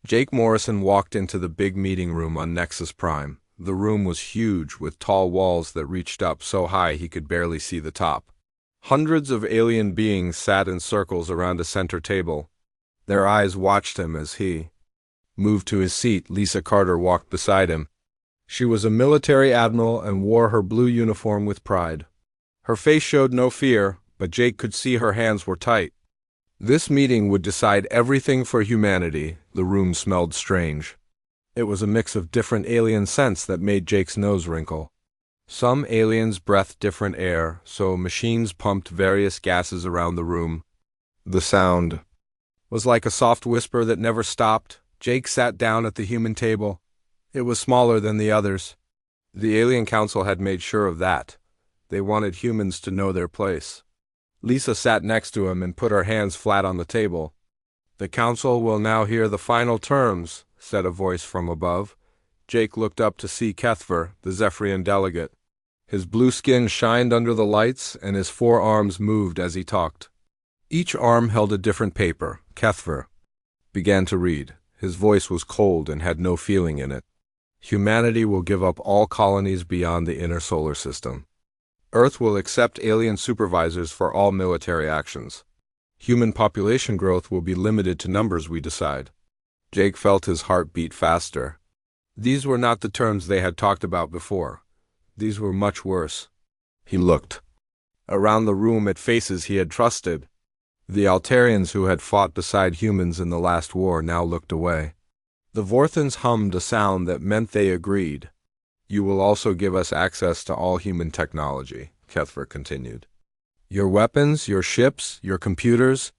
Jake Morrison walked into the big meeting room on Nexus Prime. The room was huge, with tall walls that reached up so high he could barely see the top. Hundreds of alien beings sat in circles around a center table. Their eyes watched him as he moved to his seat. Lisa Carter walked beside him. She was a military admiral and wore her blue uniform with pride. Her face showed no fear, but Jake could see her hands were tight. This meeting would decide everything for humanity. The room smelled strange. It was a mix of different alien scents that made Jake's nose wrinkle. Some aliens breathed different air, so machines pumped various gases around the room. The sound was like a soft whisper that never stopped. Jake sat down at the human table. It was smaller than the others. The Alien Council had made sure of that. They wanted humans to know their place. Lisa sat next to him and put her hands flat on the table. "The Council will now hear the final terms," said a voice from above. Jake looked up to see Kethver, the Zephyrian delegate. His blue skin shined under the lights, and his four arms moved as he talked. Each arm held a different paper. Kethver began to read. His voice was cold and had no feeling in it. "Humanity will give up all colonies beyond the inner solar system. Earth will accept alien supervisors for all military actions. Human population growth will be limited to numbers we decide." Jake felt his heart beat faster. These were not the terms they had talked about before. These were much worse. He looked around the room at faces he had trusted. The Altarians who had fought beside humans in the last war now looked away. The Vorthans hummed a sound that meant they agreed. "You will also give us access to all human technology," Kethver continued. "Your weapons, your ships, your computers,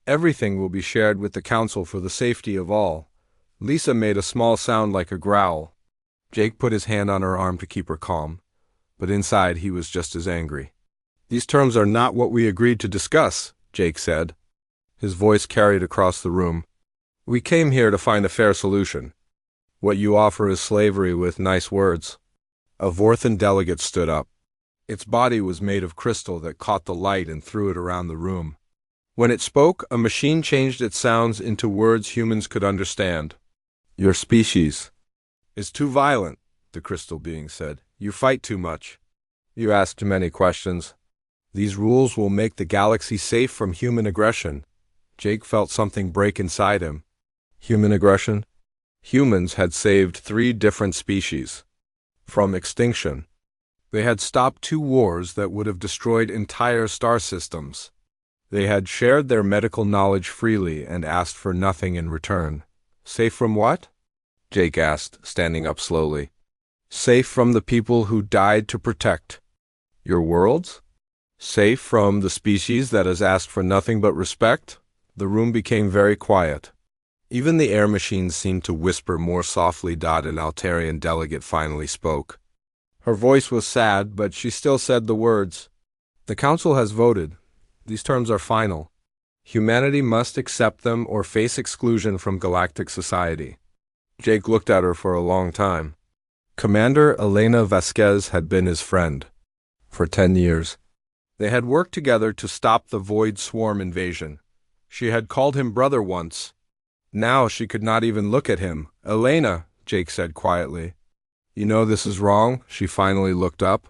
everything will be shared with the Council for the safety of all." Lisa made a small sound like a growl. Jake put his hand on her arm to keep her calm, but inside he was just as angry. "These terms are not what we agreed to discuss," Jake said. His voice carried across the room. "We came here to find a fair solution. What you offer is slavery with nice words." A Vorthan delegate stood up. Its body was made of crystal that caught the light and threw it around the room. When it spoke, a machine changed its sounds into words humans could understand. "Your species is too violent," the crystal being said. "You fight too much. You ask too many questions. These rules will make the galaxy safe from human aggression." Jake felt something break inside him. Human aggression? Humans had saved 3 different species from extinction. They had stopped 2 wars that would have destroyed entire star systems. They had shared their medical knowledge freely and asked for nothing in return. Safe from what? Jake asked, standing up slowly. Safe from the people who died to protect your worlds? Safe from the species that has asked for nothing but respect? The room became very quiet. Even the air machines seemed to whisper more softly. An Altarian delegate finally spoke. Her voice was sad, but she still said the words. "The Council has voted. These terms are final. Humanity must accept them or face exclusion from galactic society." Jake looked at her for a long time. Commander Elena Vasquez had been his friend for 10 years. They had worked together to stop the Void Swarm invasion. She had called him brother once. Now she could not even look at him. "Elena," Jake said quietly. "You know this is wrong?" She finally looked up.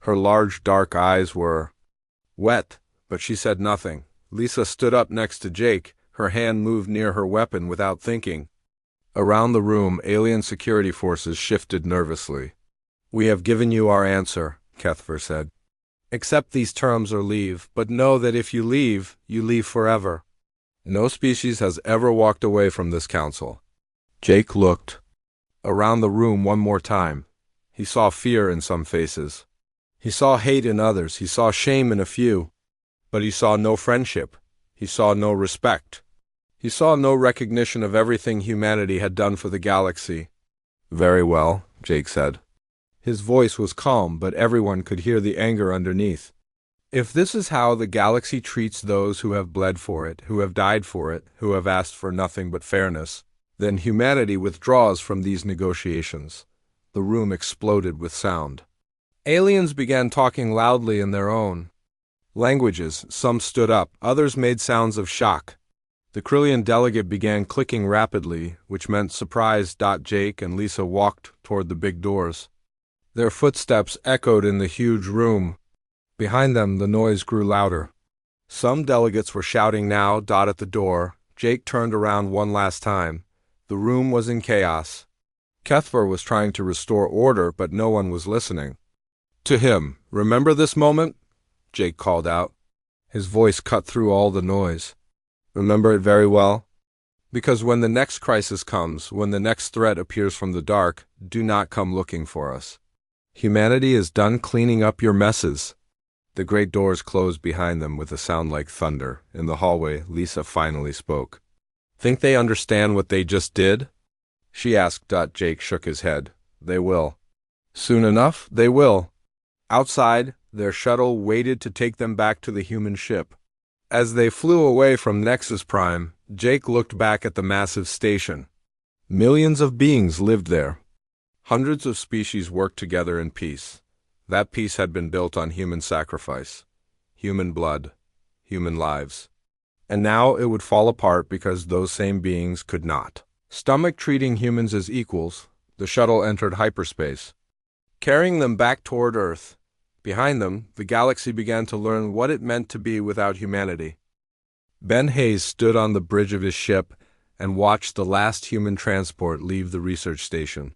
Her large dark eyes were wet, but she said nothing. Lisa stood up next to Jake. Her hand moved near her weapon without thinking. Around the room, alien security forces shifted nervously. "We have given you our answer," Kethver said. "Accept these terms or leave, but know that if you leave forever. No species has ever walked away from this council." Jake looked around the room one more time. He saw fear in some faces. He saw hate in others. He saw shame in a few. But he saw no friendship. He saw no respect. He saw no recognition of everything humanity had done for the galaxy. "Very well," Jake said. His voice was calm, but everyone could hear the anger underneath. "If this is how the galaxy treats those who have bled for it, who have died for it, who have asked for nothing but fairness, then humanity withdraws from these negotiations." The room exploded with sound. Aliens began talking loudly in their own languages. Some stood up, others made sounds of shock. The Krillian delegate began clicking rapidly, which meant surprised. Jake and Lisa walked toward the big doors. Their footsteps echoed in the huge room. Behind them, the noise grew louder. Some delegates were shouting now. At the door, Jake turned around one last time. The room was in chaos. Kethver was trying to restore order, but no one was listening to him. "Remember this moment?" Jake called out. His voice cut through all the noise. "Remember it very well? Because when the next crisis comes, when the next threat appears from the dark, do not come looking for us. Humanity is done cleaning up your messes." The great doors closed behind them with a sound like thunder. In the hallway, Lisa finally spoke. "Think they understand what they just did?" she asked. Jake shook his head. "They will. Soon enough, they will." Outside, their shuttle waited to take them back to the human ship. As they flew away from Nexus Prime, Jake looked back at the massive station. Millions of beings lived there. Hundreds of species worked together in peace. That peace had been built on human sacrifice, human blood, human lives. And now it would fall apart because those same beings could not. Stomach treating humans as equals, the shuttle entered hyperspace, carrying them back toward Earth. Behind them, the galaxy began to learn what it meant to be without humanity. Ben Hayes stood on the bridge of his ship and watched the last human transport leave the research station.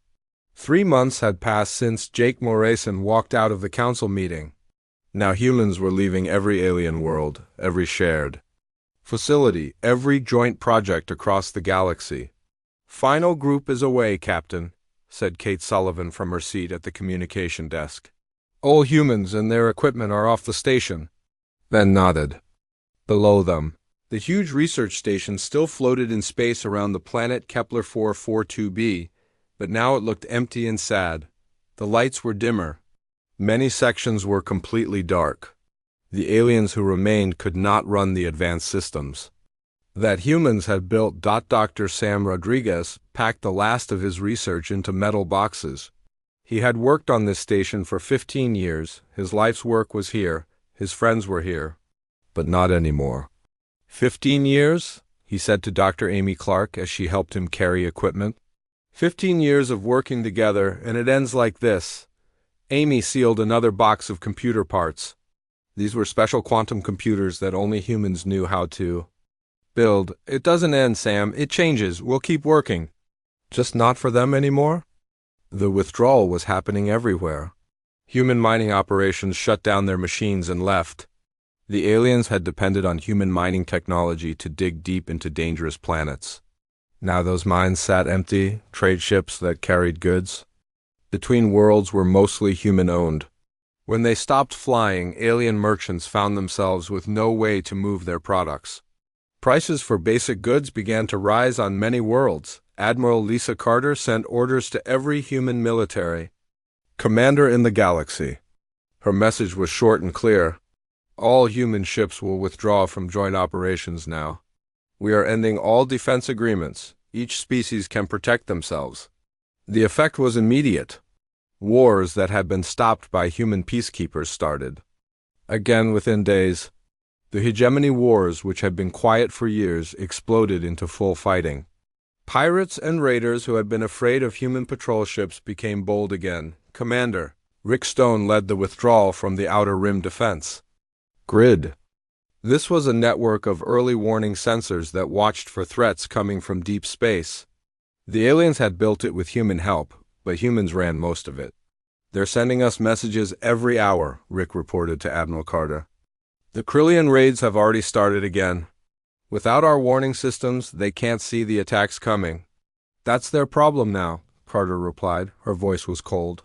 3 months had passed since Jake Morason walked out of the council meeting. Now humans were leaving every alien world, every shared facility, every joint project across the galaxy. "Final group is away, Captain," said Kate Sullivan from her seat at the communication desk. "All humans and their equipment are off the station." Ben nodded. Below them, the huge research station still floated in space around the planet Kepler 442b, but now it looked empty and sad. The lights were dimmer. Many sections were completely dark. The aliens who remained could not run the advanced systems that humans had built. Dr. Sam Rodriguez packed the last of his research into metal boxes. He had worked on this station for 15 years. His life's work was here. His friends were here. But not anymore. 15 years? He said to Dr. Amy Clark as she helped him carry equipment. 15 years of working together, and it ends like this. Amy sealed another box of computer parts. These were special quantum computers that only humans knew how to build. "It doesn't end, Sam. It changes. We'll keep working." Just not for them anymore? The withdrawal was happening everywhere. Human mining operations shut down their machines and left. The aliens had depended on human mining technology to dig deep into dangerous planets. Now those mines sat empty, trade ships that carried goods. Between worlds were mostly human-owned. When they stopped flying, alien merchants found themselves with no way to move their products. Prices for basic goods began to rise on many worlds. Admiral Lisa Carter sent orders to every human military commander in the galaxy. Her message was short and clear. All human ships will withdraw from joint operations now. We are ending all defense agreements. Each species can protect themselves. The effect was immediate. Wars that had been stopped by human peacekeepers started. Again within days. The hegemony wars, which had been quiet for years, exploded into full fighting. Pirates and raiders who had been afraid of human patrol ships became bold again. Commander Rick Stone led the withdrawal from the Outer Rim defense grid. This was a network of early warning sensors that watched for threats coming from deep space. The aliens had built it with human help, but humans ran most of it. "They're sending us messages every hour," Rick reported to Admiral Carter. "The Krillian raids have already started again. Without our warning systems, they can't see the attacks coming." "That's their problem now," Carter replied. Her voice was cold.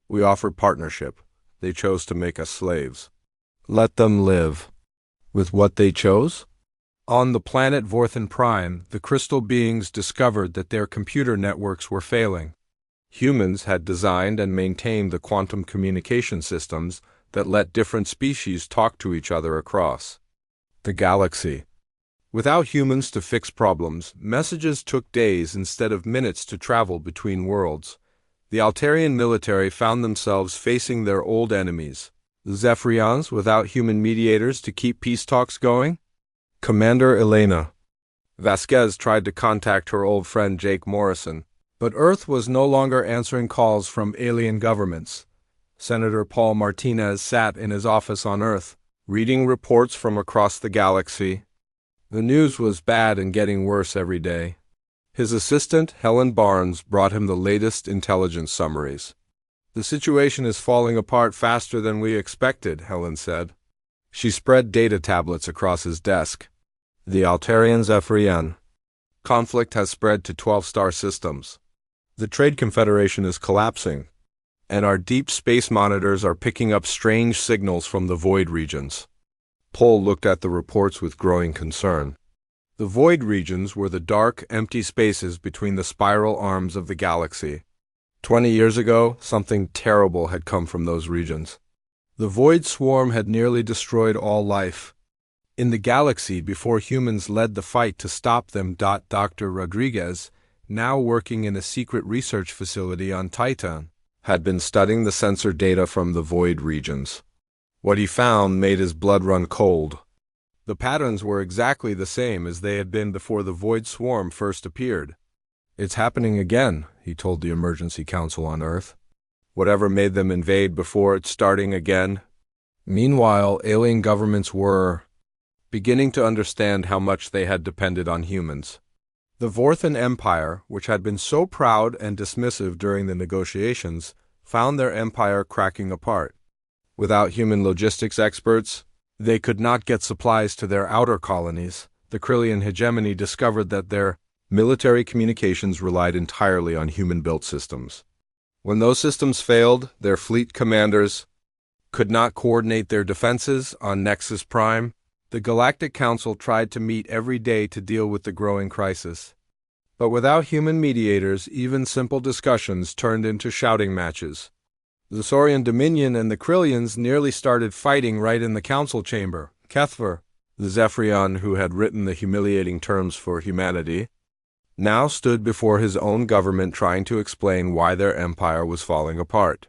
"We offered partnership. They chose to make us slaves. Let them live." With what they chose? On the planet Vorthan Prime, the crystal beings discovered that their computer networks were failing. Humans had designed and maintained the quantum communication systems that let different species talk to each other across the galaxy. Without humans to fix problems, messages took days instead of minutes to travel between worlds. The Altarian military found themselves facing their old enemies, the Zephyrians, without human mediators to keep peace talks going. "Commander Elena." Vasquez tried to contact her old friend Jake Morrison, but Earth was no longer answering calls from alien governments. Senator Paul Martinez sat in his office on Earth, reading reports from across the galaxy. The news was bad and getting worse every day. His assistant, Helen Barnes, brought him the latest intelligence summaries. "The situation is falling apart faster than we expected," Helen said. She spread data tablets across his desk. "The Altarians Ephraim. Conflict has spread to 12-star systems. The Trade Confederation is collapsing, and our deep space monitors are picking up strange signals from the void regions." Paul looked at the reports with growing concern. The void regions were the dark, empty spaces between the spiral arms of the galaxy. 20 years ago, something terrible had come from those regions. The void swarm had nearly destroyed all life in the galaxy before humans led the fight to stop them. Dr. Rodriguez, now working in a secret research facility on Titan, had been studying the sensor data from the void regions. What he found made his blood run cold. The patterns were exactly the same as they had been before the void swarm first appeared. "It's happening again," he told the Emergency Council on Earth. "Whatever made them invade before, it's starting again." Meanwhile, alien governments were beginning to understand how much they had depended on humans. The Vorthan Empire, which had been so proud and dismissive during the negotiations, found their empire cracking apart. Without human logistics experts, they could not get supplies to their outer colonies. The Krillian hegemony discovered that their military communications relied entirely on human-built systems. When those systems failed, their fleet commanders could not coordinate their defenses on Nexus Prime. The Galactic Council tried to meet every day to deal with the growing crisis. But without human mediators, even simple discussions turned into shouting matches. The Saurian Dominion and the Krillians nearly started fighting right in the council chamber. Kethver, the Zephyrion who had written the humiliating terms for humanity, now stood before his own government trying to explain why their empire was falling apart.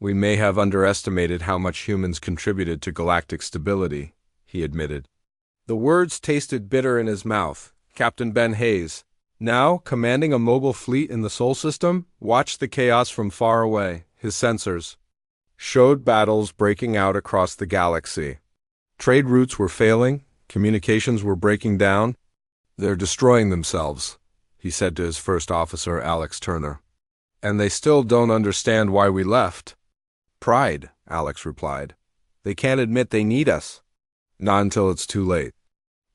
"We may have underestimated how much humans contributed to galactic stability," he admitted. The words tasted bitter in his mouth. Captain Ben Hayes, now commanding a mobile fleet in the Sol system, watched the chaos from far away. His sensors showed battles breaking out across the galaxy. Trade routes were failing, communications were breaking down. "They're destroying themselves," he said to his first officer, Alex Turner. "And they still don't understand why we left." "Pride," Alex replied. "They can't admit they need us." "Not until it's too late."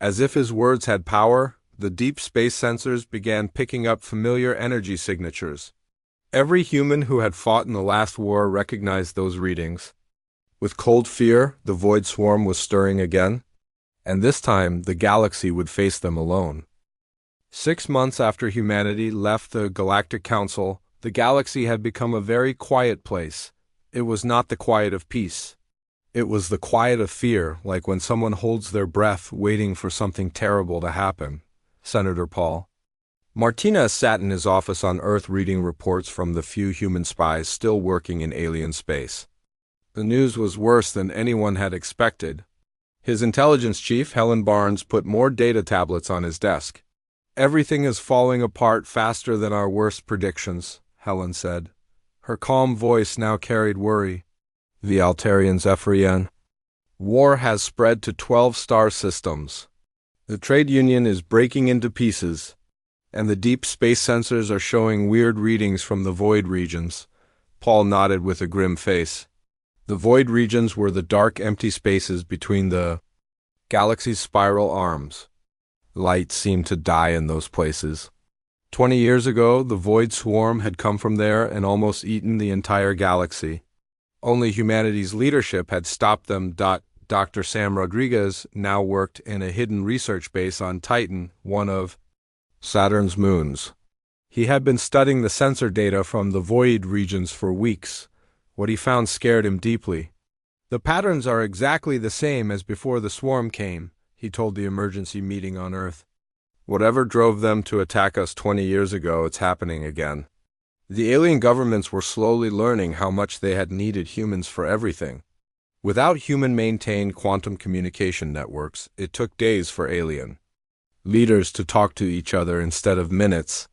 As if his words had power, the deep space sensors began picking up familiar energy signatures. Every human who had fought in the last war recognized those readings. With cold fear, the void swarm was stirring again, and this time the galaxy would face them alone. 6 months after humanity left the Galactic Council, the galaxy had become a very quiet place. It was not the quiet of peace. It was the quiet of fear, like when someone holds their breath waiting for something terrible to happen. Senator Paul Martinez sat in his office on Earth reading reports from the few human spies still working in alien space. The news was worse than anyone had expected. His intelligence chief, Helen Barnes, put more data tablets on his desk. "Everything is falling apart faster than our worst predictions," Helen said. Her calm voice now carried worry. "The Altarians Ephraim. War has spread to 12-star systems. The trade union is breaking into pieces, and the deep space sensors are showing weird readings from the void regions." Paul nodded with a grim face. The void regions were the dark, empty spaces between the galaxy's spiral arms. Light seemed to die in those places. 20 years ago, the void swarm had come from there and almost eaten the entire galaxy. Only humanity's leadership had stopped them. Dr. Sam Rodriguez now worked in a hidden research base on Titan, one of Saturn's moons. He had been studying the sensor data from the void regions for weeks. What he found scared him deeply. "The patterns are exactly the same as before the swarm came," he told the emergency meeting on Earth. "Whatever drove them to attack us 20 years ago, it's happening again." The alien governments were slowly learning how much they had needed humans for everything. Without human-maintained quantum communication networks, it took days for alien leaders to talk to each other instead of minutes.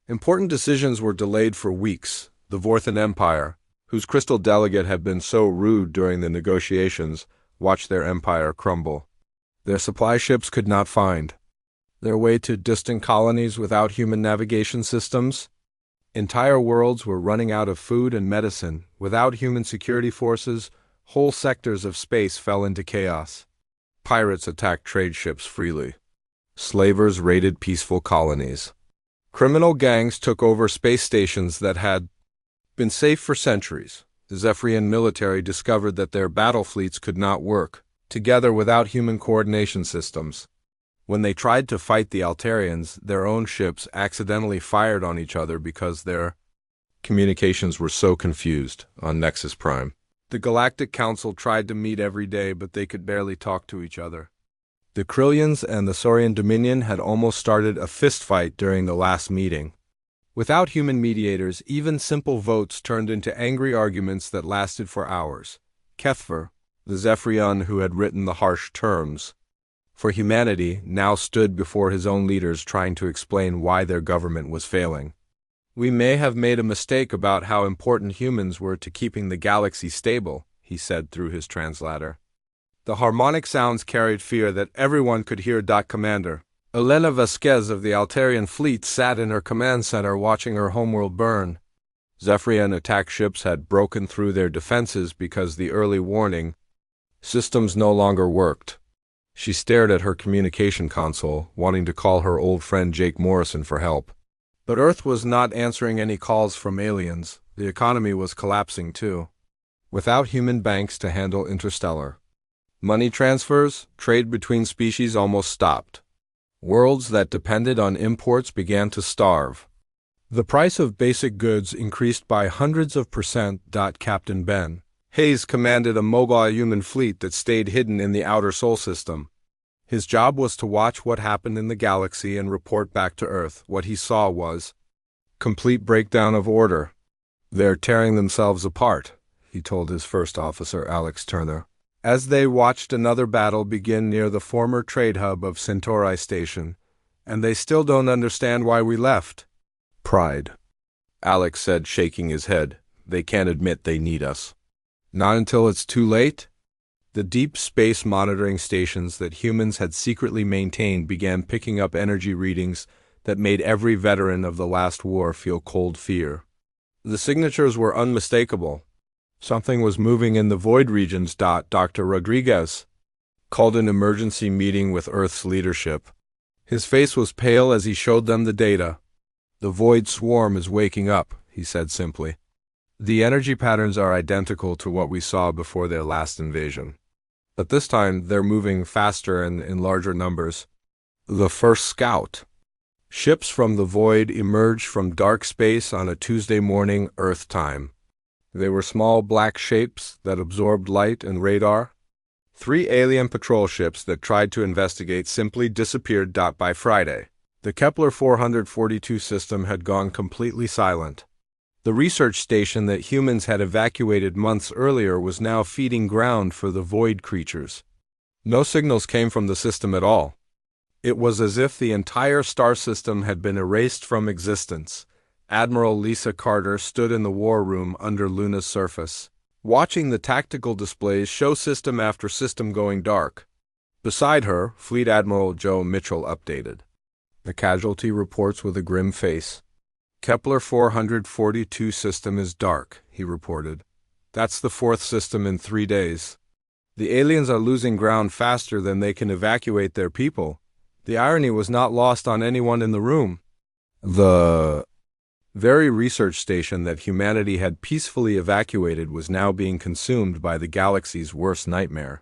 Important decisions were delayed for weeks. The Vorthan Empire, whose crystal delegate had been so rude during the negotiations, watched their empire crumble. Their supply ships could not find their way to distant colonies without human navigation systems. Entire worlds were running out of food and medicine. Without human security forces, whole sectors of space fell into chaos. Pirates attacked trade ships freely. Slavers raided peaceful colonies. Criminal gangs took over space stations that had been safe for centuries. The Zephyrian military discovered that their battle fleets could not work together without human coordination systems. When they tried to fight the Altarians, their own ships accidentally fired on each other because their communications were so confused on Nexus Prime. The Galactic Council tried to meet every day, but they could barely talk to each other. The Krillians and the Saurian Dominion had almost started a fistfight during the last meeting. Without human mediators, even simple votes turned into angry arguments that lasted for hours. Kethver, the Zephyrian who had written the harsh terms for humanity, now stood before his own leaders trying to explain why their government was failing. "We may have made a mistake about how important humans were to keeping the galaxy stable," he said through his translator. The harmonic sounds carried fear that everyone could hear. Commander Elena Vasquez of the Altarian fleet sat in her command center watching her homeworld burn. Zephyrian attack ships had broken through their defenses because the early warning systems no longer worked. She stared at her communication console, wanting to call her old friend Jake Morrison for help. But Earth was not answering any calls from aliens. The economy was collapsing too. Without human banks to handle interstellar money transfers, trade between species almost stopped. Worlds that depended on imports began to starve. The price of basic goods increased by hundreds of percent. Captain Ben Hayes commanded a mobile human fleet that stayed hidden in the outer Sol system. His job was to watch what happened in the galaxy and report back to Earth. What he saw was complete breakdown of order. "They're tearing themselves apart," he told his first officer, Alex Turner, as they watched another battle begin near the former trade hub of Centauri Station. "And they still don't understand why we left." "Pride," Alex said, shaking his head. "They can't admit they need us." "Not until it's too late?" The deep space monitoring stations that humans had secretly maintained began picking up energy readings that made every veteran of the last war feel cold fear. The signatures were unmistakable. Something was moving in the void regions. Dr. Rodriguez called an emergency meeting with Earth's leadership. His face was pale as he showed them the data. "The void swarm is waking up," he said simply. "The energy patterns are identical to what we saw before their last invasion. But this time, they're moving faster and in larger numbers." The first scout ships from the void emerged from dark space on a Tuesday morning, Earth time. They were small black shapes that absorbed light and radar. 3 alien patrol ships that tried to investigate simply disappeared. By Friday, the Kepler 442 system had gone completely silent. The research station that humans had evacuated months earlier was now feeding ground for the void creatures. No signals came from the system at all. It was as if the entire star system had been erased from existence. Admiral Lisa Carter stood in the war room under Luna's surface, watching the tactical displays show system after system going dark. Beside her, Fleet Admiral Joe Mitchell updated the casualty reports with a grim face. "Kepler 442 system is dark," he reported. "That's the 4th system in 3 days. The aliens are losing ground faster than they can evacuate their people." The irony was not lost on anyone in the room. The very research station that humanity had peacefully evacuated was now being consumed by the galaxy's worst nightmare.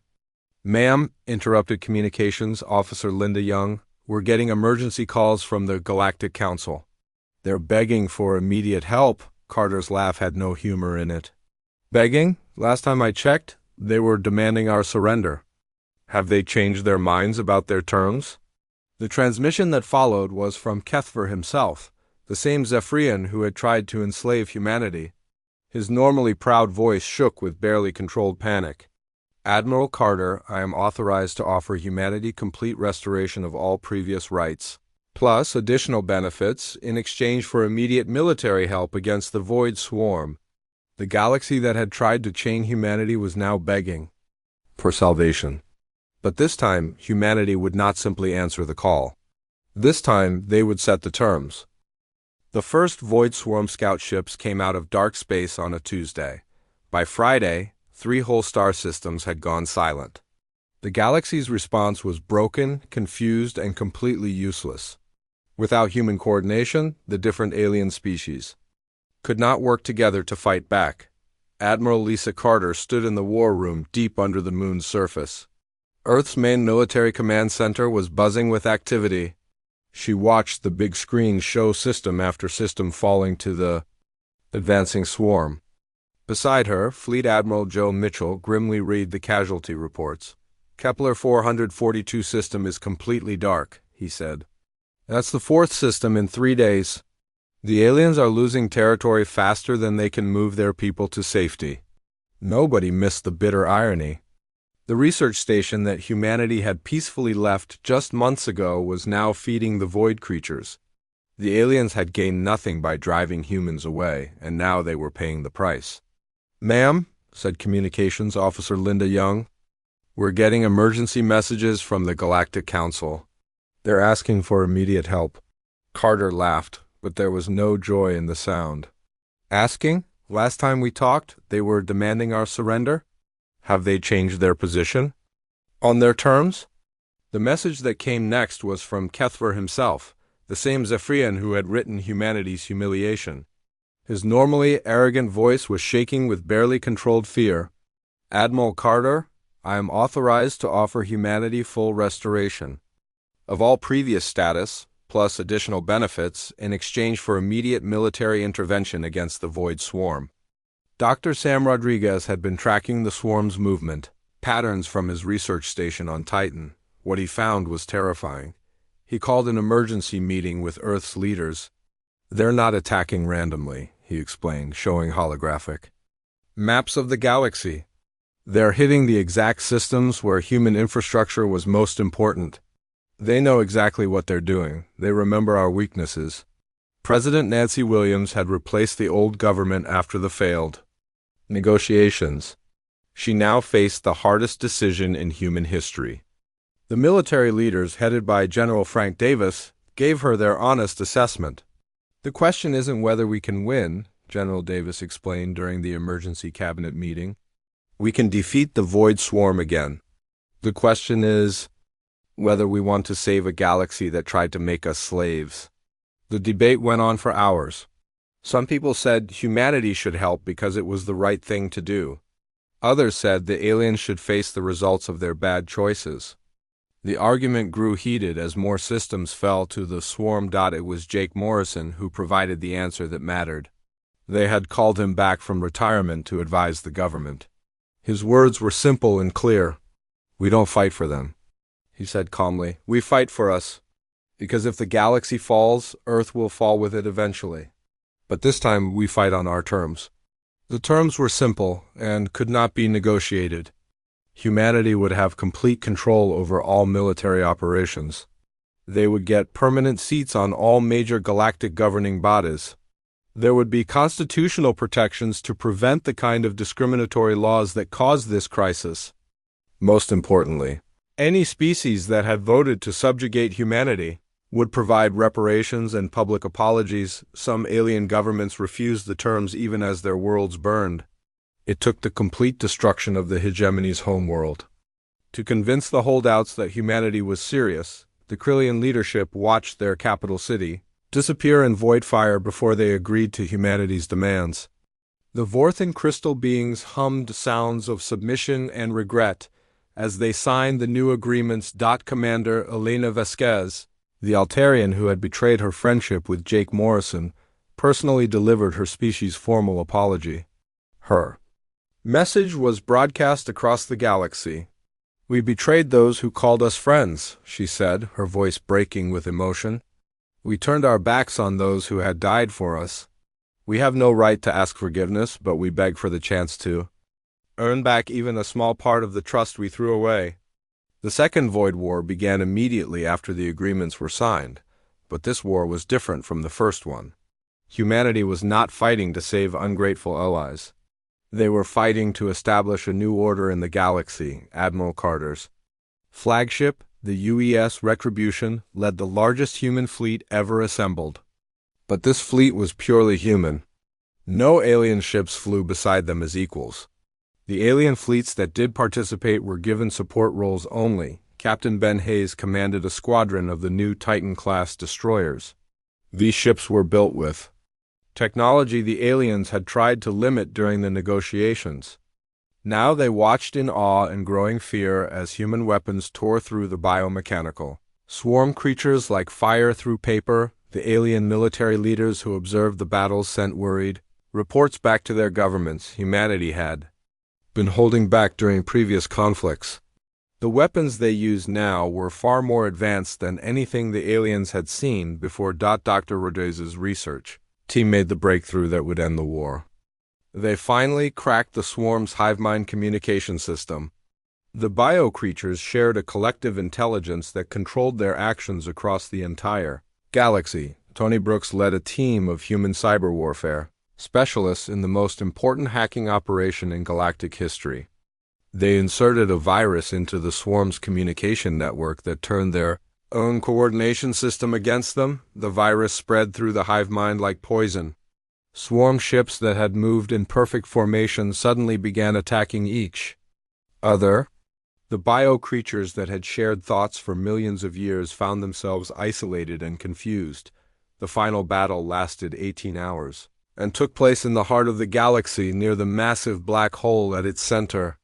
"Ma'am," interrupted Communications Officer Linda Young, "we're getting emergency calls from the Galactic Council." "They're begging for immediate help." Carter's laugh had no humor in it. "Begging? Last time I checked, they were demanding our surrender. Have they changed their minds about their terms?" The transmission that followed was from Kethver himself, the same Zephyrian who had tried to enslave humanity. His normally proud voice shook with barely controlled panic. Admiral Carter, I am authorized to offer humanity complete restoration of all previous rights, plus additional benefits in exchange for immediate military help against the Void Swarm. The galaxy that had tried to chain humanity was now begging for salvation. But this time, humanity would not simply answer the call. This time, they would set the terms. The first Void Swarm scout ships came out of dark space on a Tuesday. By Friday, 3 whole star systems had gone silent. The galaxy's response was broken, confused, and completely useless. Without human coordination, the different alien species could not work together to fight back. Admiral Lisa Carter stood in the war room deep under the moon's surface. Earth's main military command center was buzzing with activity. She watched the big screen show system after system falling to the advancing swarm. Beside her, Fleet Admiral Joe Mitchell grimly read the casualty reports. Kepler 442 system is completely dark, he said. That's the 4th system in 3 days. The aliens are losing territory faster than they can move their people to safety. Nobody missed the bitter irony. The research station that humanity had peacefully left just months ago was now feeding the void creatures. The aliens had gained nothing by driving humans away, and now they were paying the price. "Ma'am," said Communications Officer Linda Young, "we're getting emergency messages from the Galactic Council. They're asking for immediate help." Carter laughed, but there was no joy in the sound. "Asking? Last time we talked, they were demanding our surrender? Have they changed their position? On their terms?" The message that came next was from Kethver himself, the same Zephyrian who had written humanity's humiliation. His normally arrogant voice was shaking with barely controlled fear. "Admiral Carter, I am authorized to offer humanity full restoration of all previous status, plus additional benefits, in exchange for immediate military intervention against the Void Swarm." Dr. Sam Rodriguez had been tracking the swarm's movement, patterns from his research station on Titan. What he found was terrifying. He called an emergency meeting with Earth's leaders. "They're not attacking randomly," he explained, showing holographic maps of the galaxy. "They're hitting the exact systems where human infrastructure was most important. They know exactly what they're doing. They remember our weaknesses." President Nancy Williams had replaced the old government after the failed negotiations. She now faced the hardest decision in human history. The military leaders, headed by General Frank Davis, gave her their honest assessment. "The question isn't whether we can win," General Davis explained during the emergency cabinet meeting. "We can defeat the Void Swarm again. The question is whether we want to save a galaxy that tried to make us slaves." The debate went on for hours. Some people said humanity should help because it was the right thing to do. Others said the aliens should face the results of their bad choices. The argument grew heated as more systems fell to the swarm. It was Jake Morrison who provided the answer that mattered. They had called him back from retirement to advise the government. His words were simple and clear. "We don't fight for them," he said calmly. "We fight for us. Because if the galaxy falls, Earth will fall with it eventually. But this time we fight on our terms." The terms were simple and could not be negotiated. Humanity would have complete control over all military operations. They would get permanent seats on all major galactic governing bodies. There would be constitutional protections to prevent the kind of discriminatory laws that caused this crisis. Most importantly, any species that had voted to subjugate humanity would provide reparations and public apologies. Some alien governments refused the terms even as their worlds burned. It took the complete destruction of the hegemony's homeworld to convince the holdouts that humanity was serious. The Krillian leadership watched their capital city disappear in void fire before they agreed to humanity's demands. The Vorthan crystal beings hummed sounds of submission and regret as they signed the new agreements. Commander Elena Vasquez, the Altarian who had betrayed her friendship with Jake Morrison, personally delivered her species' formal apology. Her message was broadcast across the galaxy. "We betrayed those who called us friends," she said, her voice breaking with emotion. "We turned our backs on those who had died for us. We have no right to ask forgiveness, but we beg for the chance to." earn back even a small part of the trust we threw away. The Second Void War began immediately after the agreements were signed, but this war was different from the first one. Humanity was not fighting to save ungrateful allies. They were fighting to establish a new order in the galaxy. Admiral Carter's flagship, the UES Retribution, led the largest human fleet ever assembled. But this fleet was purely human. No alien ships flew beside them as equals. The alien fleets that did participate were given support roles only. Captain Ben Hayes commanded a squadron of the new Titan-class destroyers. These ships were built with technology the aliens had tried to limit during the negotiations. Now they watched in awe and growing fear as human weapons tore through the biomechanical swarm creatures like fire through paper. The alien military leaders who observed the battles sent worried reports back to their governments. Humanity had been holding back during previous conflicts. The weapons they used now were far more advanced than anything the aliens had seen before. Dr. Rodriguez's research team made the breakthrough that would end the war. They finally cracked the swarm's hive-mind communication system. The bio-creatures shared a collective intelligence that controlled their actions across the entire galaxy. Tony Brooks led a team of human cyber warfare specialists in the most important hacking operation in galactic history. They inserted a virus into the swarm's communication network that turned their own coordination system against them. The virus spread through the hive mind like poison. Swarm ships that had moved in perfect formation suddenly began attacking each other. The bio-creatures that had shared thoughts for millions of years found themselves isolated and confused. The final battle lasted 18 hours and took place in the heart of the galaxy near the massive black hole at its center.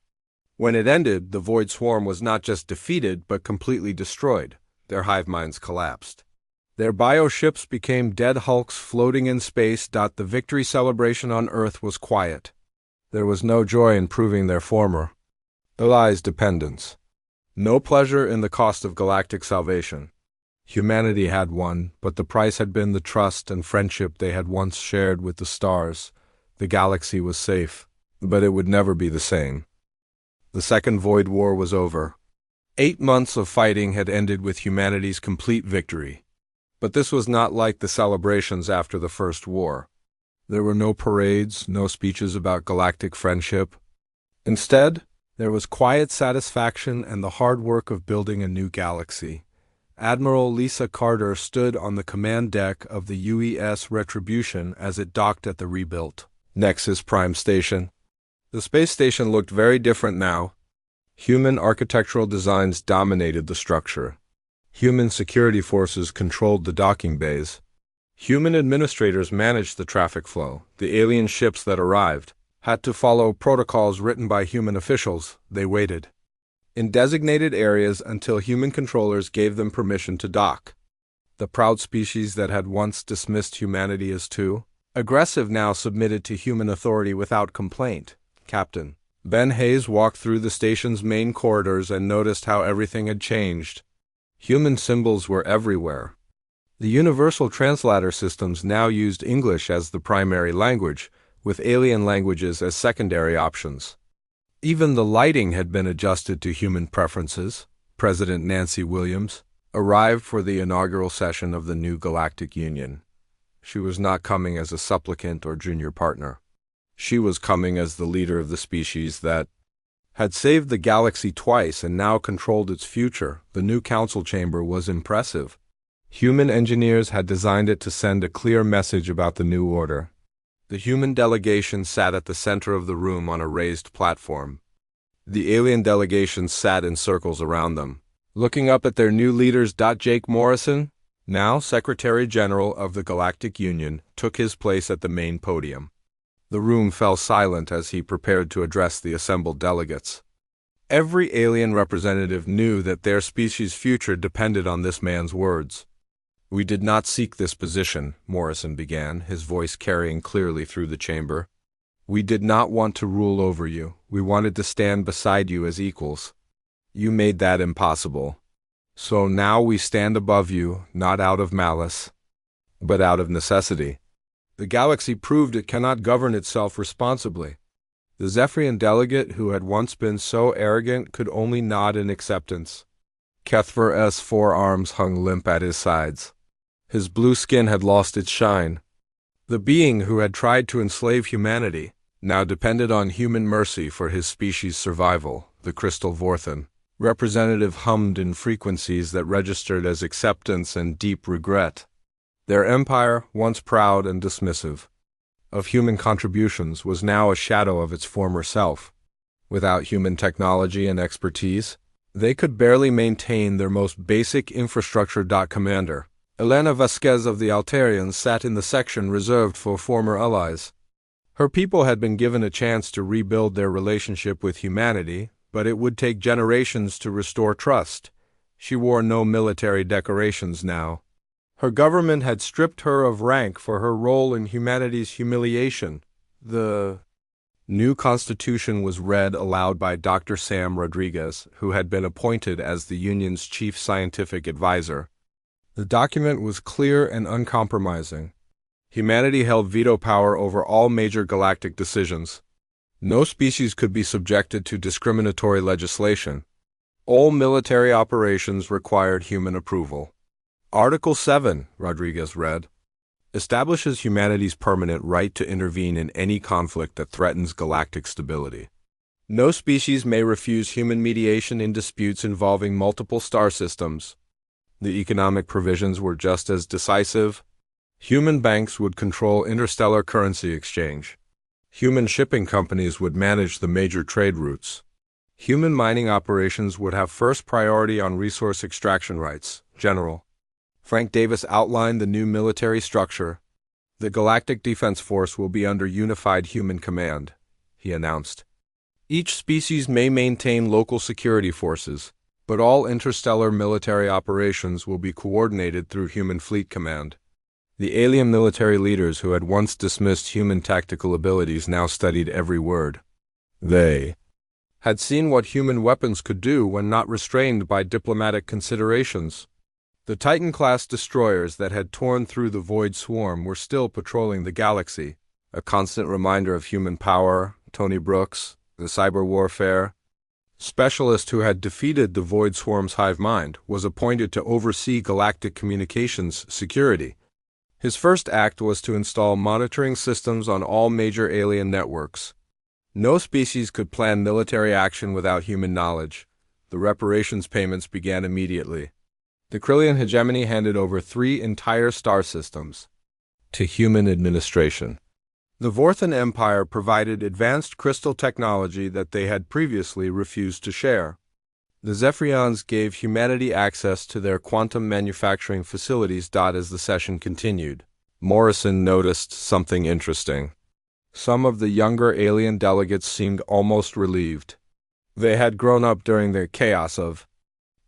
When it ended, the Void Swarm was not just defeated but completely destroyed. Their hive minds collapsed. Their bioships became dead hulks floating in space. The victory celebration on Earth was quiet. There was no joy in proving their former allies' dependence. No pleasure in the cost of galactic salvation. Humanity had won, but the price had been the trust and friendship they had once shared with the stars. The galaxy was safe, but it would never be the same. The Second Void War was over. 8 months of fighting had ended with humanity's complete victory. But this was not like the celebrations after the First War. There were no parades, no speeches about galactic friendship. Instead, there was quiet satisfaction and the hard work of building a new galaxy. Admiral Lisa Carter stood on the command deck of the UES Retribution as it docked at the rebuilt Nexus Prime Station. The space station looked very different now. Human architectural designs dominated the structure. Human security forces controlled the docking bays. Human administrators managed the traffic flow. The alien ships that arrived had to follow protocols written by human officials. They waited in designated areas until human controllers gave them permission to dock. The proud species that had once dismissed humanity as too aggressive now submitted to human authority without complaint. Captain Ben Hayes walked through the station's main corridors and noticed how everything had changed. Human symbols were everywhere. The universal translator systems now used English as the primary language, with alien languages as secondary options. Even the lighting had been adjusted to human preferences. President Nancy Williams arrived for the inaugural session of the new Galactic Union. She was not coming as a supplicant or junior partner. She was coming as the leader of the species that had saved the galaxy twice and now controlled its future. The new council chamber was impressive. Human engineers had designed it to send a clear message about the new order. The human delegation sat at the center of the room on a raised platform. The alien delegation sat in circles around them, looking up at their new leaders. Jake Morrison, now Secretary General of the Galactic Union, took his place at the main podium. The room fell silent as he prepared to address the assembled delegates. Every alien representative knew that their species' future depended on this man's words. "We did not seek this position," Morrison began, his voice carrying clearly through the chamber. "We did not want to rule over you. We wanted to stand beside you as equals. You made that impossible. So now we stand above you, not out of malice, but out of necessity. The galaxy proved it cannot govern itself responsibly. The Zephyrian delegate, who had once been so arrogant, could only nod in acceptance. Kethver's forearms hung limp at his sides. His blue skin had lost its shine. The being who had tried to enslave humanity now depended on human mercy for his species' survival, the Crystal Vorthan. Representative hummed in frequencies that registered as acceptance and deep regret. Their empire, once proud and dismissive of human contributions, was now a shadow of its former self. Without human technology and expertise, they could barely maintain their most basic infrastructure. Commander Elena Vasquez of the Altarians sat in the section reserved for former allies. Her people had been given a chance to rebuild their relationship with humanity, but it would take generations to restore trust. She wore no military decorations now. Her government had stripped her of rank for her role in humanity's humiliation. The new constitution was read aloud by Dr. Sam Rodriguez, who had been appointed as the Union's chief scientific advisor. The document was clear and uncompromising. Humanity held veto power over all major galactic decisions. No species could be subjected to discriminatory legislation. All military operations required human approval. Article 7, Rodriguez read, establishes humanity's permanent right to intervene in any conflict that threatens galactic stability. No species may refuse human mediation in disputes involving multiple star systems. The economic provisions were just as decisive. Human banks would control interstellar currency exchange. Human shipping companies would manage the major trade routes. Human mining operations would have first priority on resource extraction rights. General Frank Davis outlined the new military structure. The Galactic Defense Force will be under unified human command, he announced. Each species may maintain local security forces, but all interstellar military operations will be coordinated through Human Fleet Command. The alien military leaders who had once dismissed human tactical abilities now studied every word. They had seen what human weapons could do when not restrained by diplomatic considerations. The Titan-class destroyers that had torn through the Void Swarm were still patrolling the galaxy, a constant reminder of human power. Tony Brooks, the cyber warfare specialist who had defeated the Void Swarm's hive mind, was appointed to oversee galactic communications security. His first act was to install monitoring systems on all major alien networks. No species could plan military action without human knowledge. The reparations payments began immediately. The Krillian hegemony handed over 3 entire star systems to human administration. The Vorthan Empire provided advanced crystal technology that they had previously refused to share. The Zephyrians gave humanity access to their quantum manufacturing facilities. As the session continued, Morrison noticed something interesting. Some of the younger alien delegates seemed almost relieved. They had grown up during the chaos of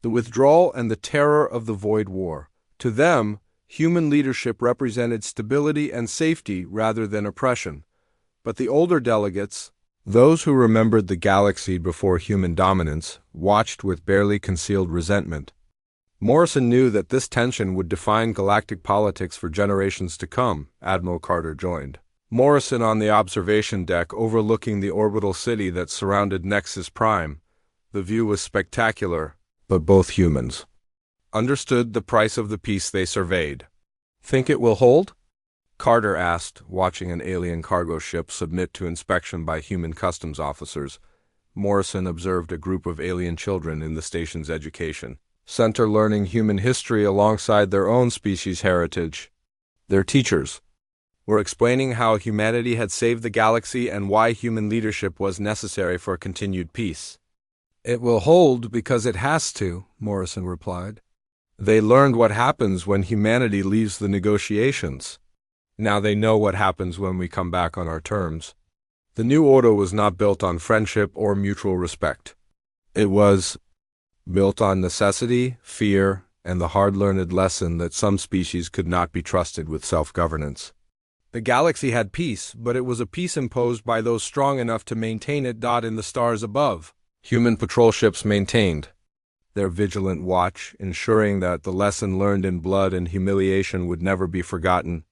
the withdrawal and the terror of the Void War. To them, human leadership represented stability and safety rather than oppression. But the older delegates, those who remembered the galaxy before human dominance, watched with barely concealed resentment. Morrison knew that this tension would define galactic politics for generations to come. Admiral Carter joined Morrison on the observation deck overlooking the orbital city that surrounded Nexus Prime. The view was spectacular, but both humans understood the price of the peace they surveyed. Think it will hold? Carter asked, watching an alien cargo ship submit to inspection by human customs officers. Morrison observed a group of alien children in the station's education center learning human history alongside their own species' heritage. Their teachers were explaining how humanity had saved the galaxy and why human leadership was necessary for continued peace. It will hold because it has to, Morrison replied. They learned what happens when humanity leaves the negotiations. Now they know what happens when we come back on our terms. The new order was not built on friendship or mutual respect. It was built on necessity, fear, and the hard-learned lesson that some species could not be trusted with self-governance. The galaxy had peace, but it was a peace imposed by those strong enough to maintain it. In the stars above, human patrol ships maintained their vigilant watch, ensuring that the lesson learned in blood and humiliation would never be forgotten.